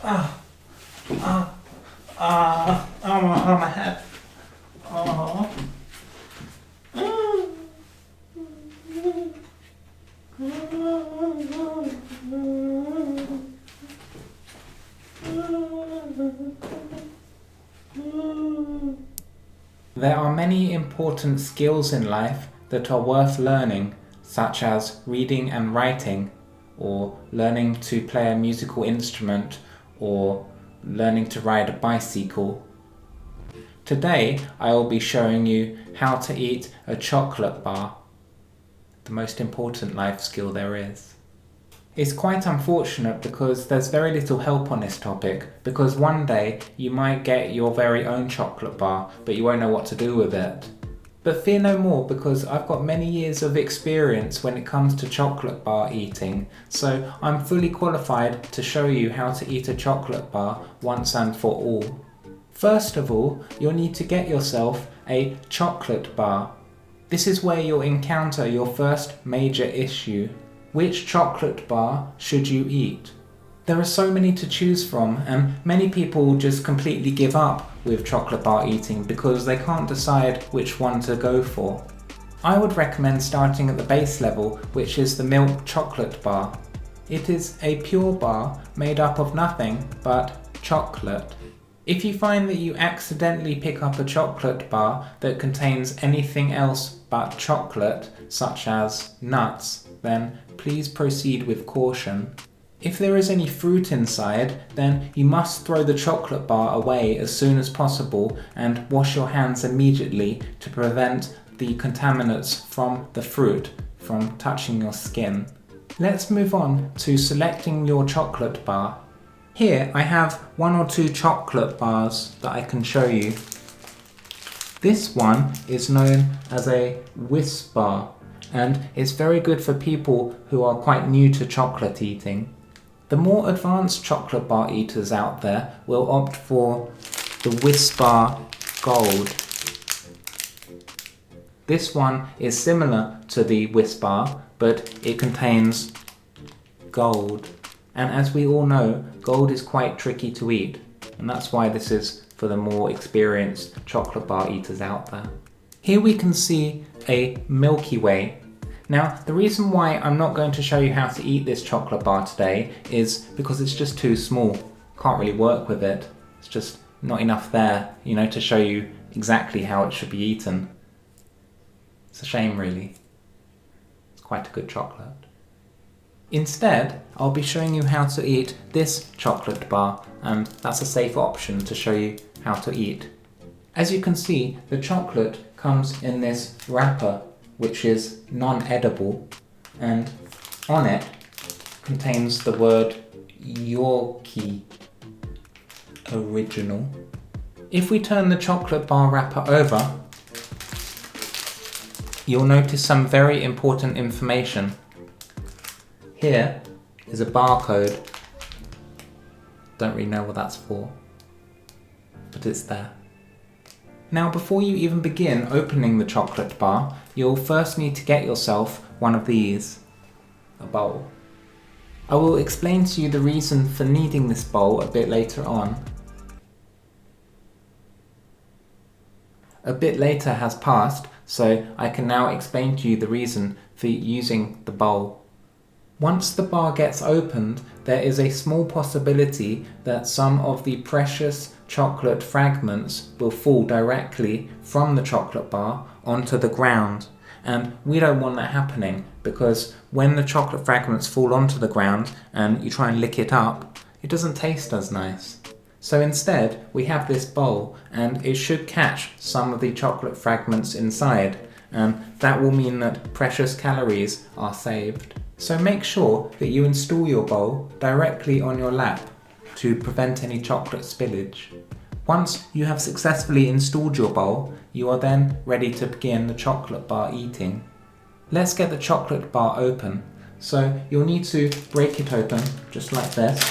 Ah, ah, my head. Oh. There are many important skills in life that are worth learning, such as reading and writing, or learning to play a musical instrument, or learning to ride a bicycle. Today I will be showing you how to eat a chocolate bar, the most important life skill there is. It's quite unfortunate because there's very little help on this topic, because one day you might get your very own chocolate bar, but you won't know what to do with it. But fear no more, because I've got many years of experience when it comes to chocolate bar eating, so I'm fully qualified to show you how to eat a chocolate bar once and for all. First of all, you'll need to get yourself a chocolate bar. This is where you'll encounter your first major issue. Which chocolate bar should you eat? There are so many to choose from, and many people just completely give up with chocolate bar eating because they can't decide which one to go for. I would recommend starting at the base level, which is the milk chocolate bar. It is a pure bar made up of nothing but chocolate. If you find that you accidentally pick up a chocolate bar that contains anything else but chocolate, such as nuts, then please proceed with caution. If there is any fruit inside, then you must throw the chocolate bar away as soon as possible and wash your hands immediately to prevent the contaminants from the fruit from touching your skin. Let's move on to selecting your chocolate bar. Here I have 1 or 2 chocolate bars that I can show you. This one is known as a Wisp bar, and it's very good for people who are quite new to chocolate eating. The more advanced chocolate bar eaters out there will opt for the Wisp bar Gold. This one is similar to the Wisp bar, but it contains gold. And as we all know, gold is quite tricky to eat, and that's why this is for the more experienced chocolate bar eaters out there. Here we can see a Milky Way. Now, the reason why I'm not going to show you how to eat this chocolate bar today is because it's just too small. Can't really work with it. It's just not enough there, to show you exactly how it should be eaten. It's a shame, really. It's quite a good chocolate. Instead, I'll be showing you how to eat this chocolate bar, and that's a safe option to show you how to eat. As you can see, the chocolate comes in this wrapper, which is non-edible, and on it contains the word Yorkie Original. If we turn the chocolate bar wrapper over, you'll notice some very important information. Here is a barcode. Don't really know what that's for, but it's there. Now, before you even begin opening the chocolate bar, you'll first need to get yourself one of these, a bowl. I will explain to you the reason for needing this bowl a bit later on. A bit later has passed, so I can now explain to you the reason for using the bowl. Once the bar gets opened, there is a small possibility that some of the precious chocolate fragments will fall directly from the chocolate bar onto the ground. And we don't want that happening, because when the chocolate fragments fall onto the ground and you try and lick it up, it doesn't taste as nice. So instead, we have this bowl, and it should catch some of the chocolate fragments inside, and that will mean that precious calories are saved. So make sure that you install your bowl directly on your lap to prevent any chocolate spillage. Once you have successfully installed your bowl, you are then ready to begin the chocolate bar eating. Let's get the chocolate bar open. So you'll need to break it open just like this.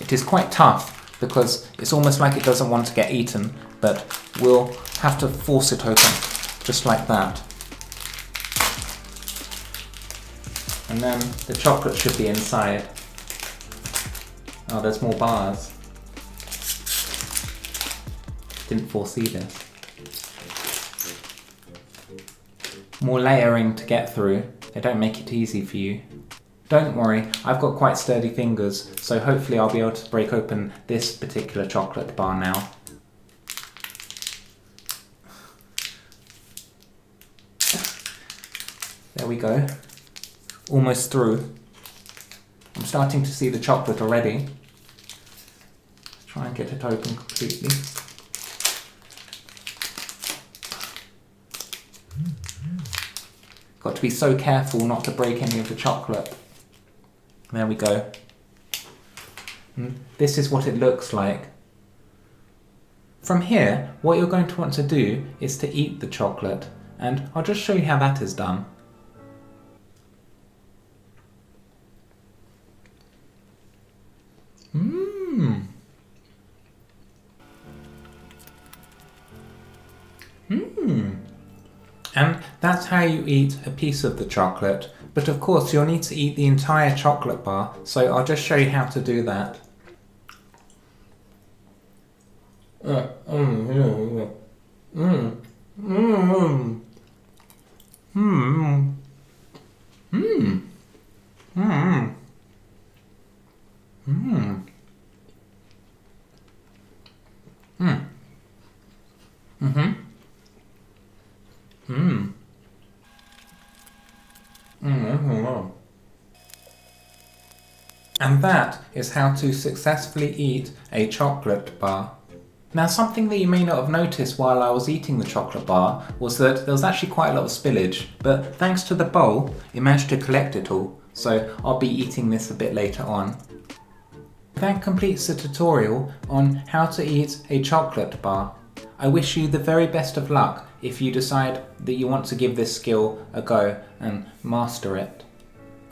It is quite tough because it's almost like it doesn't want to get eaten, but we'll have to force it open just like that. And then the chocolate should be inside. Oh, there's more bars. Didn't foresee this. More layering to get through. They don't make it easy for you. Don't worry, I've got quite sturdy fingers, so hopefully I'll be able to break open this particular chocolate bar now. There we go. Almost through. I'm starting to see the chocolate already. Let's try and get it open completely. Got to be so careful not to break any of the chocolate. There we go. And this is what it looks like. From here, what you're going to want to do is to eat the chocolate, and I'll just show you how that is done. Mmm. Mmm. And that's how you eat a piece of the chocolate. But of course you'll need to eat the entire chocolate bar, so I'll just show you how to do that. And that is how to successfully eat a chocolate bar. Now, something that you may not have noticed while I was eating the chocolate bar was that there was actually quite a lot of spillage, but thanks to the bowl, it managed to collect it all, so I'll be eating this a bit later on. That completes the tutorial on how to eat a chocolate bar. I wish you the very best of luck if you decide that you want to give this skill a go and master it.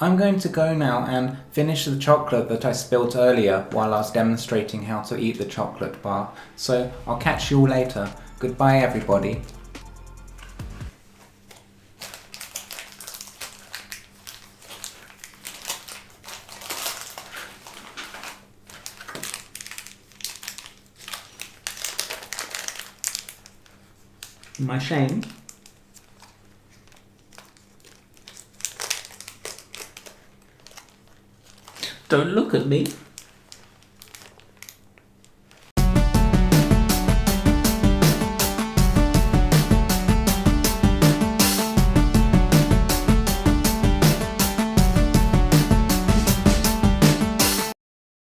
I'm going to go now and finish the chocolate that I spilt earlier while I was demonstrating how to eat the chocolate bar. So I'll catch you all later. Goodbye everybody. Am I ashamed? Don't look at me.